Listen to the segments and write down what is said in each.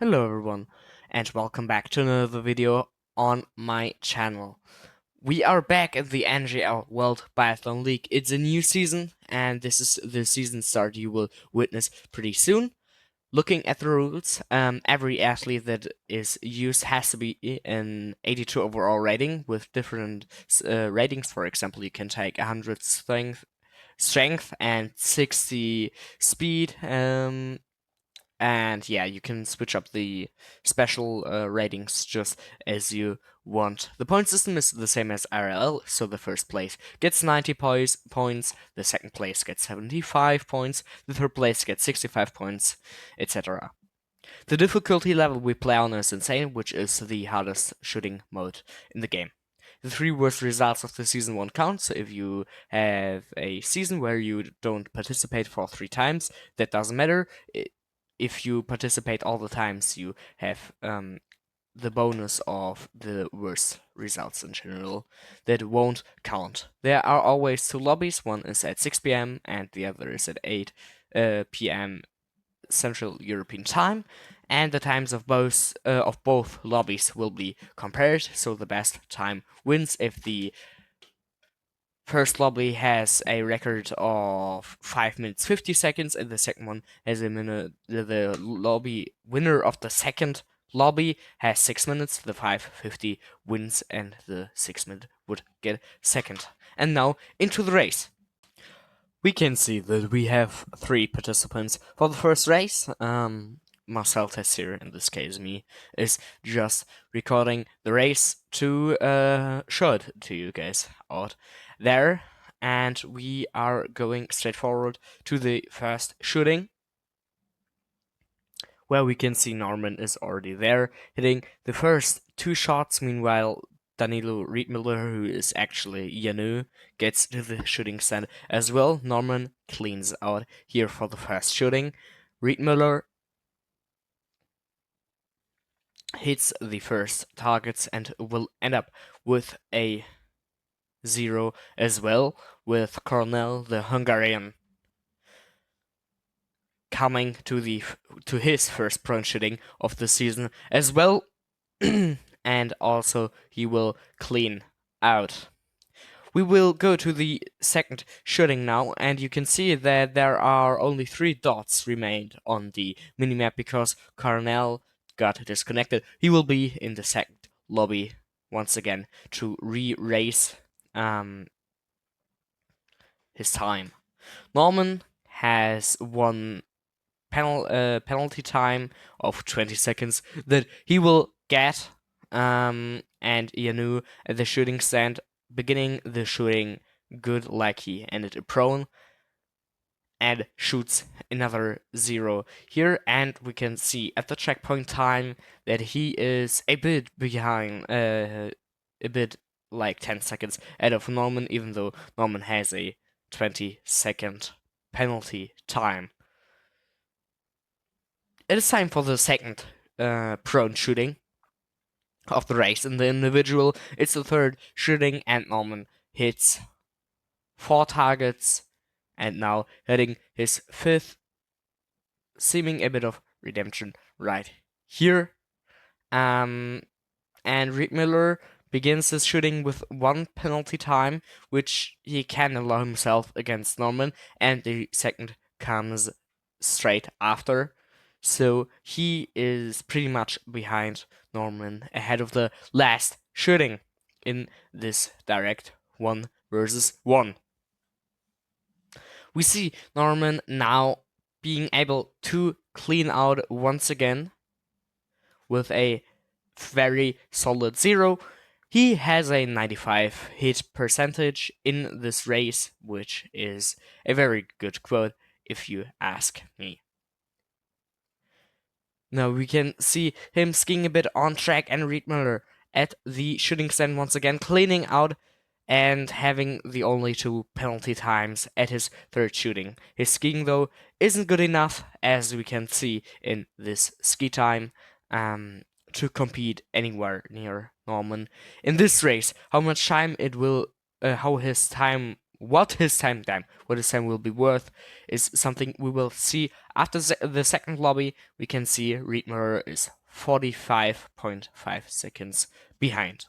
Hello everyone, and welcome back to another video on my channel. We are back at the NGL World Biathlon League. It's a new season, and this is the season start you will witness pretty soon. Looking at the rules, every athlete that is used has to be an 82 overall rating with different ratings. For example, you can take 100 strength and 60 speed. And yeah, you can switch up the special ratings just as you want. The point system is the same as RLL, so the first place gets 90 points, the second place gets 75 points, the third place gets 65 points, etc. The difficulty level we play on is insane, which is the hardest shooting mode in the game. The three worst results of the season won't count, so if you have a season where you don't participate for 3 times, that doesn't matter. If you participate all the times, you have the bonus of the worst results in general that won't count. There are always two lobbies. One is at 6 p.m. and the other is at 8 p.m. Central European Time, and the times of both lobbies will be compared. So the best time wins. If the first lobby has a record of 5 minutes 50 seconds, and the second one has a minute. The lobby winner of the second lobby has 6 minutes. The 5:50 wins, and the 6 minute would get second. And now into the race. We can see that we have 3 participants for the first race. Marcel Tessier, in this case me, is just recording the race to show it to you guys out there. And we are going straight forward to the first shooting, where we can see Norman is already there, hitting the first 2 shots. Meanwhile, Danilo Riedmüller, who is actually Janu, gets to the shooting stand as well. Norman cleans out here for the first shooting. Riedmüller hits the first targets and will end up with a 0 as well, with Cornell, the Hungarian, coming to his first prone shooting of the season as well. And also he will clean out. We will go to the second shooting now, and you can see that there are only 3 dots remained on the minimap because Cornell got disconnected. He will be in the second lobby once again to re-race his time. Norman has one penalty time of 20 seconds that he will get, and Janu at the shooting stand, beginning the shooting good like he ended a prone, and shoots another 0 here. And we can see at the checkpoint time that he is a bit behind, a bit like 10 seconds ahead of Norman, even though Norman has a 20-second penalty time. It is time for the second prone shooting of the race. In the individual, it's the third shooting, and Norman hits 4 targets, and now hitting his 5th, seeming a bit of redemption right here. And Riedmüller begins his shooting with 1 penalty time, which he can allow himself against Norman, and the second comes straight after. So he is pretty much behind Norman, ahead of the last shooting in this direct 1 versus 1. We see Norman now being able to clean out once again with a very solid 0. He has a 95 hit percentage in this race, which is a very good quote if you ask me. Now we can see him skiing a bit on track, and Riedmüller at the shooting stand once again, cleaning out and having the only 2 penalty times at his third shooting. His skiing, though, isn't good enough, as we can see in this ski time, to compete anywhere near Norman in this race. How much time it will, how his time What his time will be worth is something we will see after the second lobby. We can see Riedmer is 45.5 seconds behind.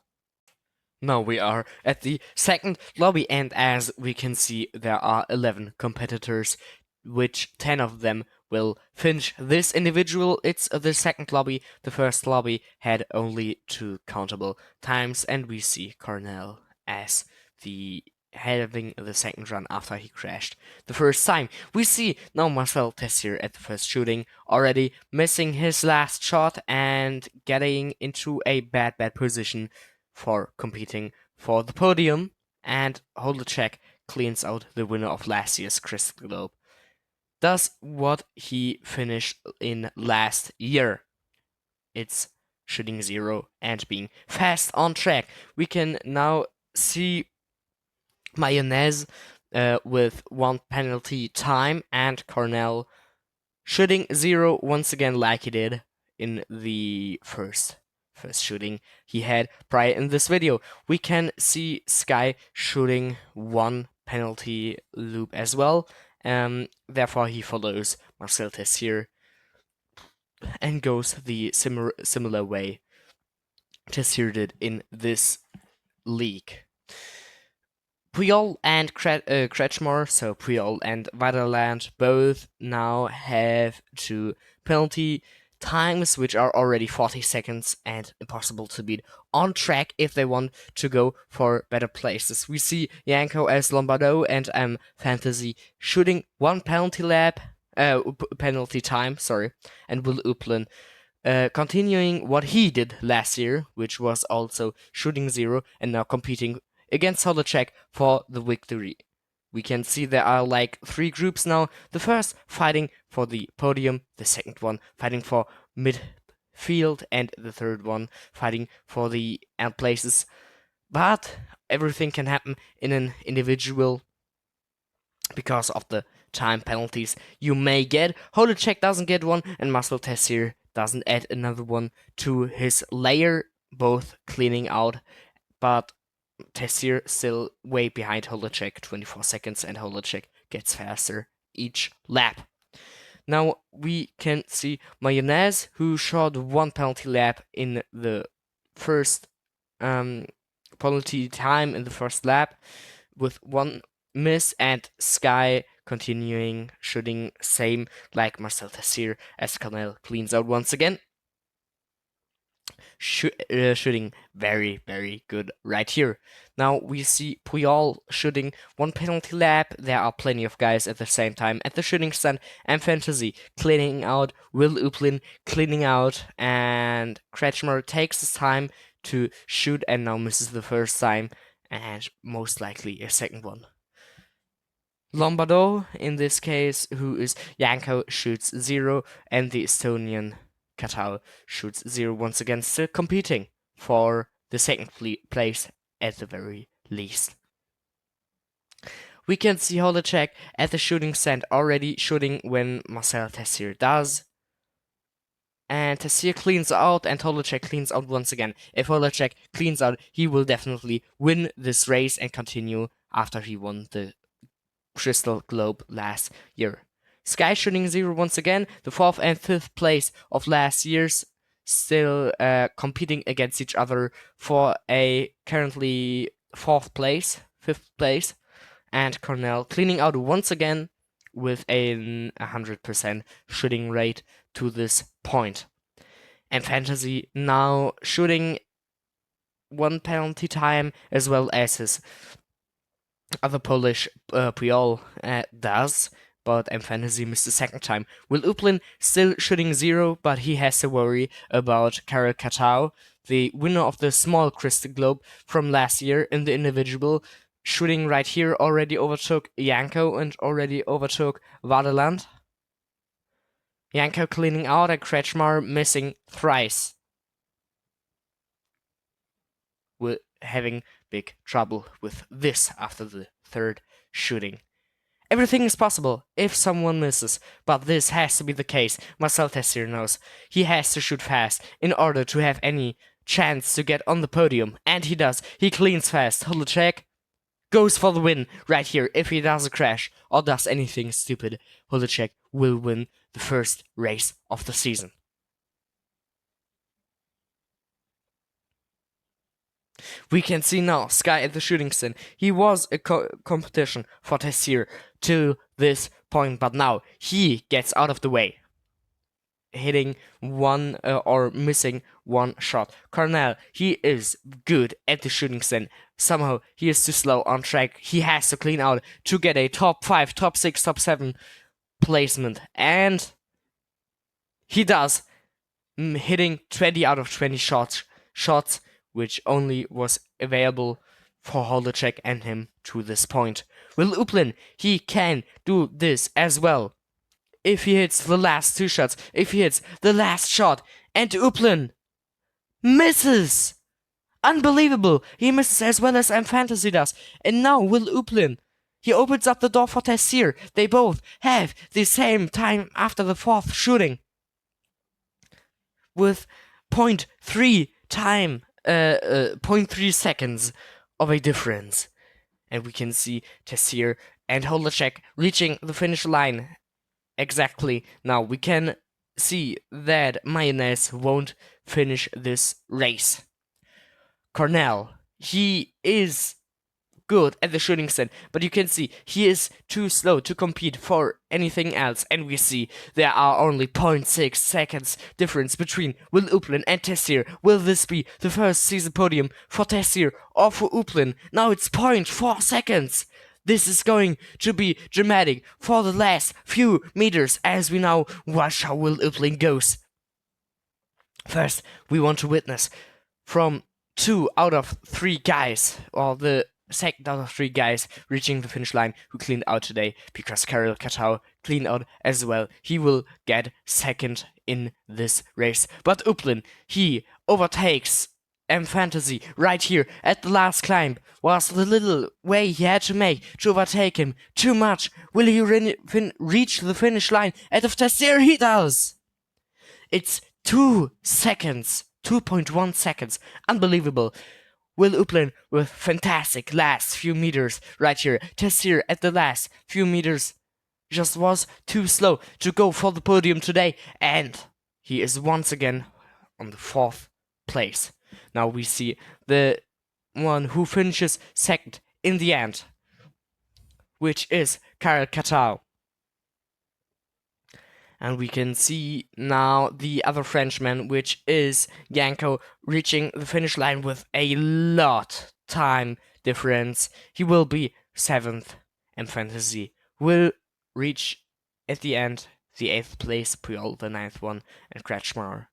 Now we are at the second lobby, and as we can see, there are 11 competitors, which 10 of them will finish this individual. It's the second lobby. The first lobby had only 2 countable times, and we see Cornell as the having the second run after he crashed the first time. We see now Marcel Tessier at the first shooting, already missing his last shot and getting into a bad position for competing for the podium, and Holacek cleans out the winner of last year's Crystal Globe. Does what he finished in last year. It's shooting 0 and being fast on track. We can now see Mayonnaise with 1 penalty time, and Cornell shooting 0 once again like he did in the first shooting he had prior in this video. We can see Sky shooting 1 penalty loop as well. Therefore he follows Marcel Tessier and goes the similar way Tessier did in this league. Puyol and Kretschmer, so Puyol and Vaderland, both now have 2 penalty times, which are already 40 seconds and impossible to beat on track if they want to go for better places. We see Janko as Lombardo and Fantasy shooting 1 penalty time, and Will Uplin continuing what he did last year, which was also shooting 0 and now competing against Holacek for the victory. We can see there are like 3 groups now. The first fighting for the podium, the second one fighting for midfield, and the third one fighting for the end places. But everything can happen in an individual because of the time penalties you may get. Holacek doesn't get one, and Marcel Tessier doesn't add another one to his layer, both cleaning out, but Tessier still way behind Holacek, 24 seconds, and Holacek gets faster each lap. Now we can see Mayonnaise, who shot 1 penalty lap in the first penalty time in the first lap with 1 miss, and Sky continuing shooting same like Marcel Tessier as Cornell cleans out once again. Shooting very, very good right here. Now we see Puyol shooting 1 penalty lap. There are plenty of guys at the same time at the shooting stand, and Fantasy cleaning out, Will Uplin cleaning out, and Kretschmer takes his time to shoot and now misses the first time and most likely a second one. Lombardo, in this case, who is Janko, shoots 0, and the Estonian Katau shoots 0 once again, still competing for the second place at the very least. We can see Holacek at the shooting stand already shooting when Marcel Tessier does. And Tessier cleans out, and Holacek cleans out once again. If Holacek cleans out, he will definitely win this race and continue after he won the Crystal Globe last year. Sky shooting 0 once again, the 4th and 5th place of last year's, still competing against each other for a currently 4th place, 5th place, and Cornell cleaning out once again with a 100% shooting rate to this point. And Fantasy now shooting 1 penalty time as well as his other Polish Puyol does, but Fantasy missed the second time. Will Uplin still shooting 0, but he has to worry about Karel Katau, the winner of the small Crystal Globe from last year in the individual, shooting right here, already overtook Janko and already overtook Vaderland. Janko cleaning out and Kretschmer missing thrice. We're having big trouble with this after the 3rd shooting. Everything is possible if someone misses, but this has to be the case. Marcel Tessier knows he has to shoot fast in order to have any chance to get on the podium, and he does. He cleans fast. Holacek goes for the win right here. If he doesn't crash or does anything stupid, Holecek will win the first race of the season. We can see now Sky at the shooting stand. He was a competition for Tessir to this point, but now he gets out of the way, hitting one or missing one shot. Cornell, he is good at the shooting stand. Somehow he is too slow on track. He has to clean out to get a top 5, top 6, top 7 placement, and he does, hitting 20 out of 20 shots, which only was available for Holecek and him to this point. Will Uplin, he can do this as well. If he hits the last 2 shots, if he hits the last shot, and Uplin misses! Unbelievable! He misses as well as Fantasy does. And now Will Uplin, he opens up the door for Tessir. They both have the same time after the 4th shooting, with 0.3 seconds of a difference. And we can see Tessir and Holecek reaching the finish line exactly now. We can see that Mayonnaise won't finish this race. Cornell, he is good at the shooting stand, but you can see he is too slow to compete for anything else, and we see there are only 0.6 seconds difference between Will Uplin and Tessir. Will this be the first season podium for Tessir or for Uplin? Now it's 0.4 seconds. This is going to be dramatic for the last few meters as we now watch how Will Uplin goes. First, we want to witness from 2 out of 3 guys, or the second out of 3 guys reaching the finish line who cleaned out today, because Karel Katau cleaned out as well. He will get second in this race. But Uplin, he overtakes Fantasy right here at the last climb. Was the little way he had to make to overtake him too much? Will he reach the finish line out of Tessir? He does! It's 2 seconds, 2.1 seconds. Unbelievable. Will Uplin with fantastic last few meters right here. Tessir at the last few meters just was too slow to go for the podium today, and he is once again on the 4th place. Now we see the one who finishes second in the end, which is Karel Katau. And we can see now the other Frenchman, which is Yanko, reaching the finish line with a lot time difference. He will be 7th, and Fantasy will reach at the end the 8th place, Puyol the 9th one, and Kretschmar,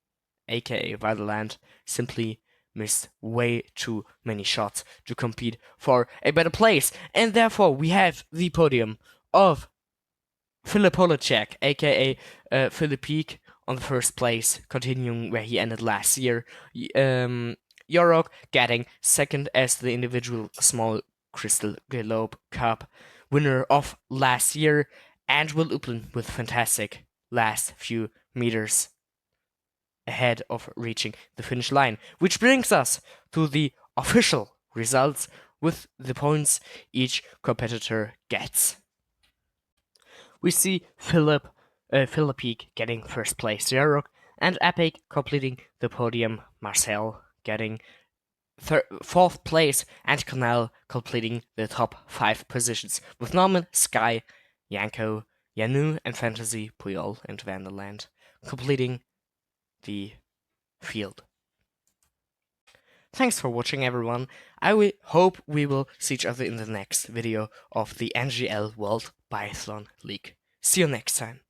aka Weideland, simply missed way too many shots to compete for a better place. And therefore we have the podium of Filip Holecek, aka Philip Peak, on the 1st place, continuing where he ended last year. Yorok getting 2nd as the individual small Crystal Globe Cup winner of last year, and Will Uplin with fantastic last few meters ahead of reaching the finish line, which brings us to the official results with the points each competitor gets. We see Philip Peak getting 1st place, Yorok and Epic completing the podium, Marcel getting 4th place, and Cornell completing the top 5 positions, with Norman, Sky, Yanko, Yanu, and Fantasy, Puyol, and Vanderland completing the field. Thanks for watching, everyone. I hope we will see each other in the next video of the NGL World Biathlon League. See you next time.